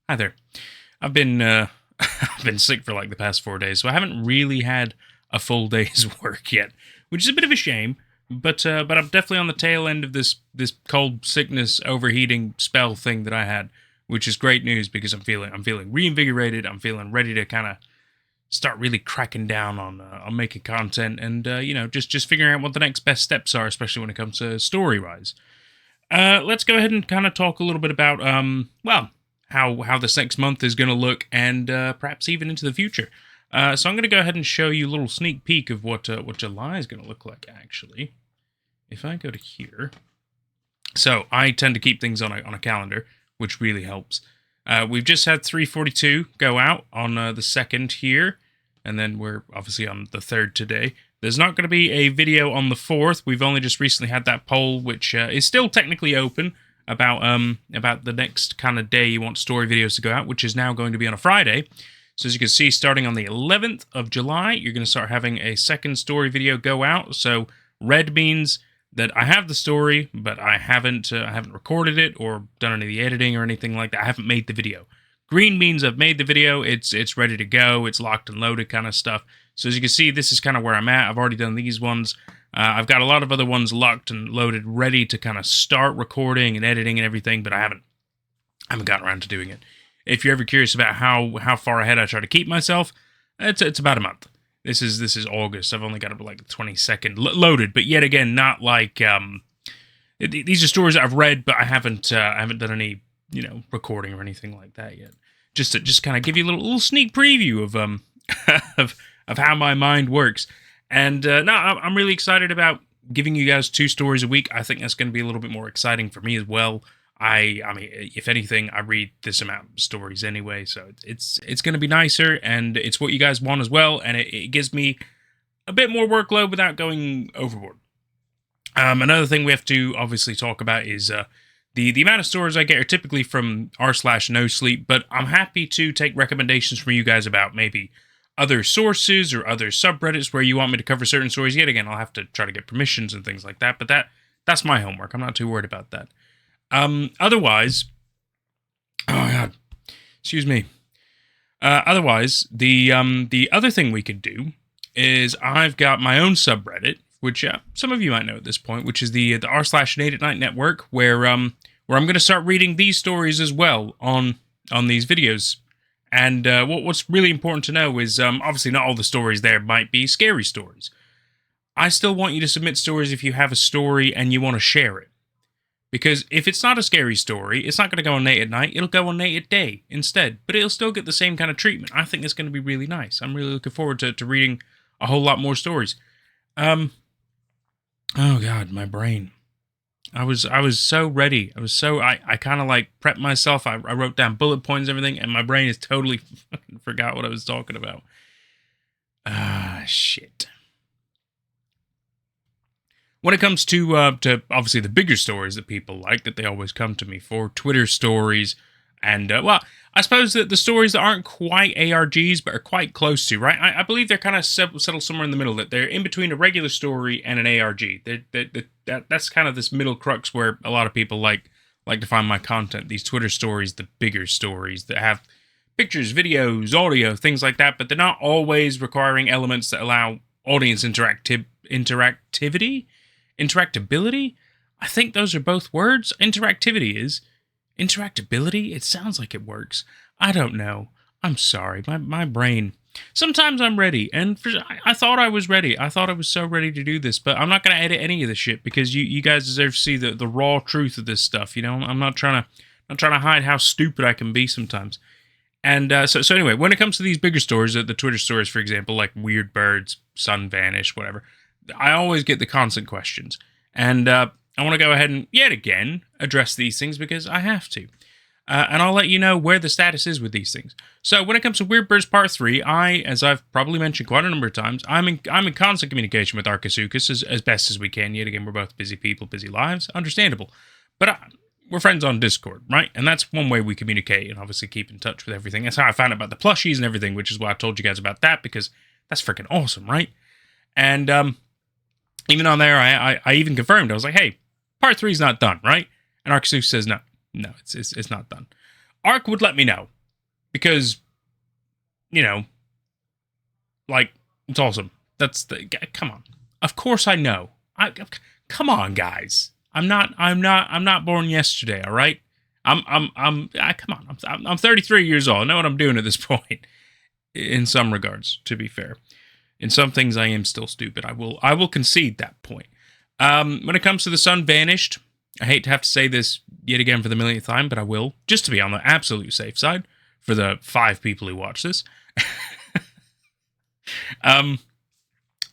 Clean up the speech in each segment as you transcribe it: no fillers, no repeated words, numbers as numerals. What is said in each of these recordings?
Hi there. I've been I've been sick for like the past 4 days, so I haven't really had a full day's work yet, which is a bit of a shame. But I'm definitely on the tail end of this cold sickness overheating spell thing that I had, which is great news because I'm feeling reinvigorated. I'm feeling ready to kind of start really cracking down on making content and just figuring out what the next best steps are, especially when it comes to story wise. Let's go ahead and kind of talk a little bit about how this next month is going to look, and perhaps even into the future. So I'm going to go ahead and show you a little sneak peek of what July is going to look like. Actually, if I go to here, so I tend to keep things on a calendar, which really helps. We've just had 342 go out on the second here, and then we're obviously on the third today. There's not going to be a video on the 4th. We've only just recently had that poll, which is still technically open about the next kind of day you want story videos to go out, which is now going to be on a Friday. So as you can see, starting on the 11th of July, you're going to start having a second story video go out. So red means that I have the story, but I haven't recorded it or done any of the editing or anything like that. I haven't made the video. Green means I've made the video. It's ready to go. It's locked and loaded kind of stuff. So as you can see, this is kind of where I'm at. I've already done these ones. I've got a lot of other ones locked and loaded, ready to kind of start recording and editing and everything, but I haven't gotten around to doing it. If you're ever curious about how far ahead I try to keep myself, it's about a month. This is August. I've only got it like the 22nd loaded, but yet again, not like these are stories that I've read, but I haven't done any recording or anything like that yet. Just to kind of give you a little sneak preview of of how my mind works. And no, I'm really excited about giving you guys 2 stories a week. I think that's going to be a little bit more exciting for me as well. I mean, if anything, I read this amount of stories anyway, so it's going to be nicer, and it's what you guys want as well, and it gives me a bit more workload without going overboard. Another thing we have to obviously talk about is the amount of stories I get are typically from r/no sleep, but I'm happy to take recommendations from you guys about maybe other sources or other subreddits where you want me to cover certain stories. Yet again, I'll have to try to get permissions and things like that, but that's my homework. I'm not too worried about that. Otherwise, oh god, excuse me. Otherwise, the other thing we could do is I've got my own subreddit, which some of you might know at this point, which is the r/Nate at Night network, where I'm going to start reading these stories as well on these videos. And what's really important to know is obviously not all the stories there might be scary stories. I still want you to submit stories if you have a story and you want to share it. Because if it's not a scary story, it's not going to go on Nate at Night. It'll go on Nate at Day instead. But it'll still get the same kind of treatment. I think it's going to be really nice. I'm really looking forward to reading a whole lot more stories. Oh God, my brain. I was so ready. I kind of like prepped myself. I wrote down bullet points and everything, and my brain is totally forgot what I was talking about. Shit. When it comes to obviously the bigger stories that people like, that they always come to me for, Twitter stories, and I suppose that the stories that aren't quite ARGs but are quite close to, right? I believe they're kind of settled somewhere in the middle, that they're in between a regular story and an ARG. That's kind of this middle crux where a lot of people like to find my content. These Twitter stories, the bigger stories that have pictures, videos, audio, things like that, but they're not always requiring elements that allow audience interactability. I think those are both words. Interactivity is. Interactability? It sounds like it works. I don't know. I'm sorry. My brain. Sometimes I'm ready, and I thought I was ready. I thought I was so ready to do this, but I'm not going to edit any of this shit because you guys deserve to see the raw truth of this stuff. I'm not trying to hide how stupid I can be sometimes. And so anyway, when it comes to these bigger stories, the Twitter stories, for example, like weird birds, sun vanish, whatever, I always get the constant questions. And I want to go ahead and, yet again, address these things because I have to. And I'll let you know where the status is with these things. So when it comes to Weird Birds Part 3, as I've probably mentioned quite a number of times, I'm in constant communication with Arcasuchus as best as we can. Yet again, we're both busy people, busy lives. Understandable. But we're friends on Discord, right? And that's one way we communicate and obviously keep in touch with everything. That's how I found out about the plushies and everything, which is why I told you guys about that, because that's freaking awesome, right? And even on there, I even confirmed. I was like, hey, Part 3 is not done, right? And Arcasuchus says, no, it's not done. Arc would let me know. because, you know, like, it's awesome. Come on. Of course I know. Come on, guys. I'm not born yesterday, all right? Come on. I'm 33 years old. I know what I'm doing at this point. In some regards, to be fair. In some things, I am still stupid. I will concede that point. When it comes to The Sun Vanished, I hate to have to say this yet again for the millionth time, but I will, just to be on the absolute safe side for the 5 people who watch this.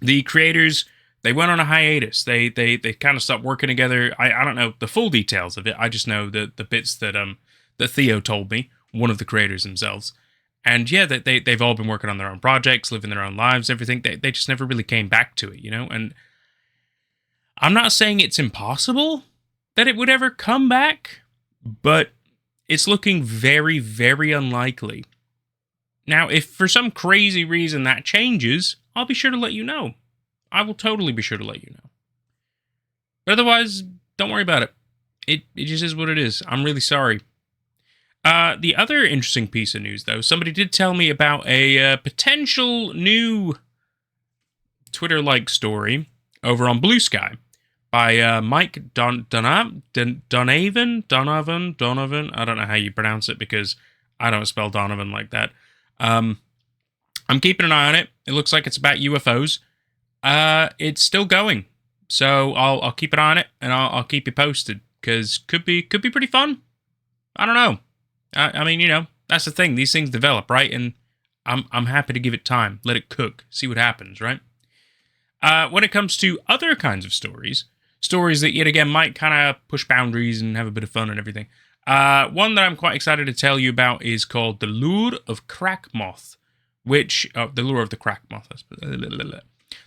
The creators, they went on a hiatus. They kind of stopped working together. I don't know the full details of it. I just know the bits that Theo told me, one of the creators themselves. And yeah, they've all been working on their own projects, living their own lives, everything. They just never really came back to it, you know? And I'm not saying it's impossible that it would ever come back, but it's looking very, very unlikely. Now, if for some crazy reason that changes, I'll be sure to let you know. I will totally be sure to let you know. But otherwise, don't worry about it. It just is what it is. I'm really sorry. The other interesting piece of news, though, somebody did tell me about a potential new Twitter-like story over on Blue Sky by Mike Donovan. I don't know how you pronounce it because I don't spell Donovan like that. I'm keeping an eye on it. It looks like it's about UFOs. It's still going, so I'll keep an eye on it and I'll keep you posted because could be pretty fun. I don't know. I mean, you know, that's the thing. These things develop, right? And I'm happy to give it time, let it cook, see what happens, right? When it comes to other kinds of stories that yet again might kind of push boundaries and have a bit of fun and everything. One that I'm quite excited to tell you about is called The Lure of Crackmoth, which The Lure of the Crackmoth.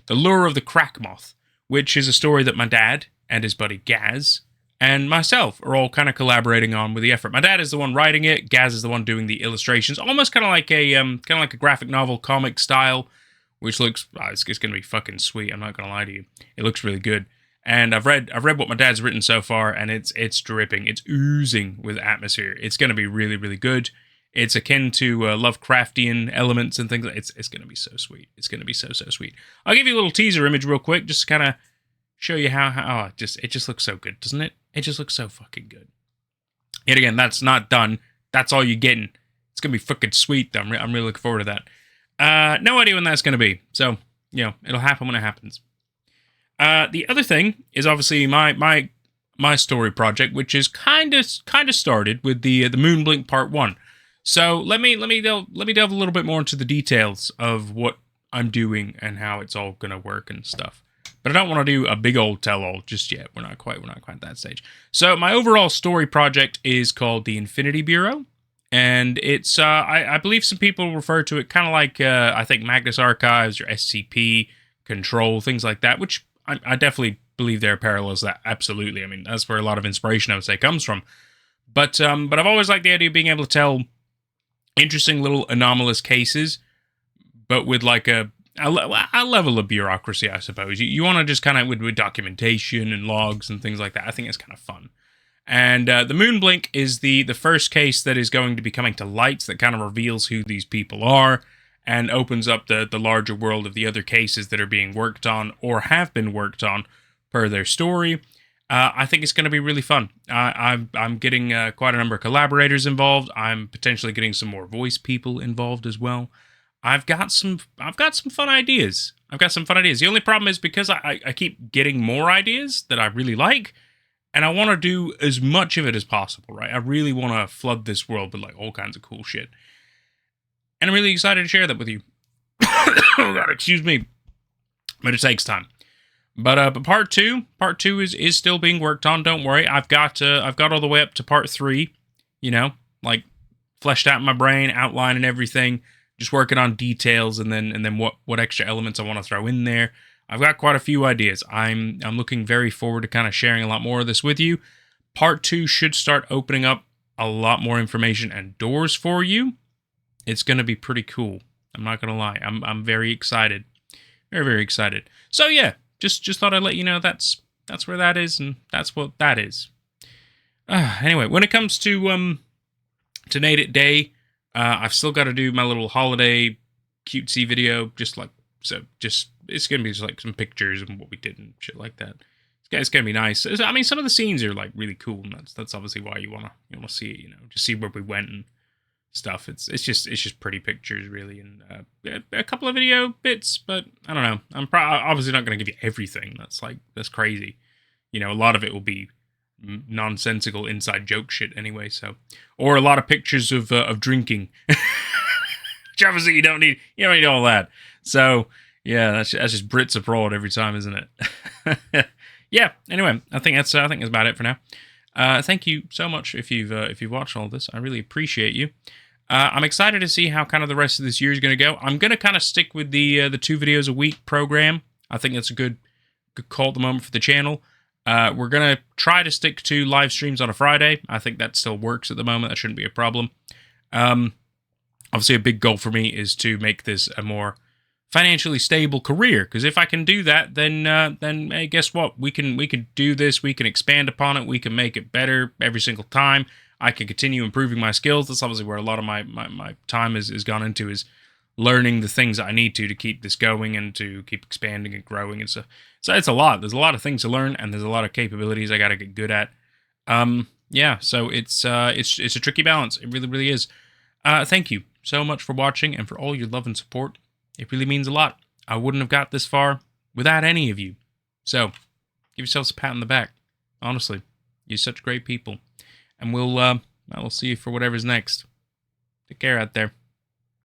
The Lure of the Crackmoth, which is a story that my dad and his buddy Gaz and myself are all kind of collaborating on with the effort. My dad is the one writing it. Gaz is the one doing the illustrations, almost kind of like a graphic novel comic style, which looks it's going to be fucking sweet. I'm not going to lie to you. It looks really good. And I've read what my dad's written so far, and it's dripping. It's oozing with atmosphere. It's going to be really, really good. It's akin to Lovecraftian elements and things. It's going to be so sweet. It's going to be so sweet. I'll give you a little teaser image real quick, just to kind of show you how it just looks so good, doesn't it? It just looks so fucking good. Yet again, that's not done. That's all you're getting. It's going to be fucking sweet, though. I'm really looking forward to that. No idea when that's going to be. So, you know, it'll happen when it happens. The other thing is obviously my story project, which is kind of started with the Moonblink Part 1. So let me delve a little bit more into the details of what I'm doing and how it's all gonna work and stuff. But I don't want to do a big old tell-all just yet. We're not quite at that stage. So my overall story project is called the Infinity Bureau, and it's I believe some people refer to it kind of like I think Magnus Archives or SCP Control, things like that, which I definitely believe there are parallels to that. Absolutely. I mean, that's where a lot of inspiration I would say comes from. But I've always liked the idea of being able to tell interesting little anomalous cases, but with like a level of bureaucracy, I suppose. You want to just kind of with documentation and logs and things like that. I think it's kind of fun. And the Moonblink is the first case that is going to be coming to light that kind of reveals who these people are and opens up the larger world of the other cases that are being worked on or have been worked on per their story. I think it's going to be really fun. I'm getting quite a number of collaborators involved. I'm potentially getting some more voice people involved as well. I've got some fun ideas. The only problem is because I keep getting more ideas that I really like, and I want to do as much of it as possible, right? I really want to flood this world with like all kinds of cool shit. And I'm really excited to share that with you. Oh God, excuse me. But it takes time. But part two is still being worked on. Don't worry. I've got all the way up to part 3. You know, like fleshed out in my brain, outline and everything. Just working on details and then what extra elements I want to throw in there. I've got quite a few ideas. I'm looking very forward to kind of sharing a lot more of this with you. Part 2 should start opening up a lot more information and doors for you. It's going to be pretty cool. I'm not going to lie. I'm very excited. Very, very excited. So yeah, just thought I'd let you know that's where that is, and that's what that is. Anyway, when it comes to Nate at Day, I've still got to do my little holiday cutesy video, just it's gonna be just like some pictures and what we did and shit like that. It's gonna be nice. I mean, some of the scenes are like really cool, and that's obviously why you wanna see it. Just see where we went and stuff. It's just pretty pictures really, and a couple of video bits. But I don't know. I'm obviously not gonna give you everything. That's crazy. A lot of it will be nonsensical inside joke shit anyway. So, or a lot of pictures of drinking. Which obviously you don't need all that. So yeah, that's just Brits abroad every time, isn't it? Yeah. Anyway, I think that's about it for now. Thank you so much if you've watched all this. I really appreciate you. I'm excited to see how kind of the rest of this year is going to go. I'm going to kind of stick with the 2 videos a week program. I think that's a good call at the moment for the channel. We're going to try to stick to live streams on a Friday. I think that still works at the moment. That shouldn't be a problem. Obviously, a big goal for me is to make this a more financially stable career. Because if I can do that, then hey, guess what? We can do this. We can expand upon it. We can make it better every single time. I can continue improving my skills. That's obviously where a lot of my time is gone into, is learning the things that I need to keep this going and to keep expanding and growing and stuff. So it's a lot. There's a lot of things to learn, and there's a lot of capabilities I got to get good at. Yeah. So it's a tricky balance. It really, really is. Thank you so much for watching and for all your love and support. It really means a lot. I wouldn't have got this far without any of you. So give yourselves a pat on the back. Honestly, you're such great people. And we'll see you for whatever's next. Take care out there.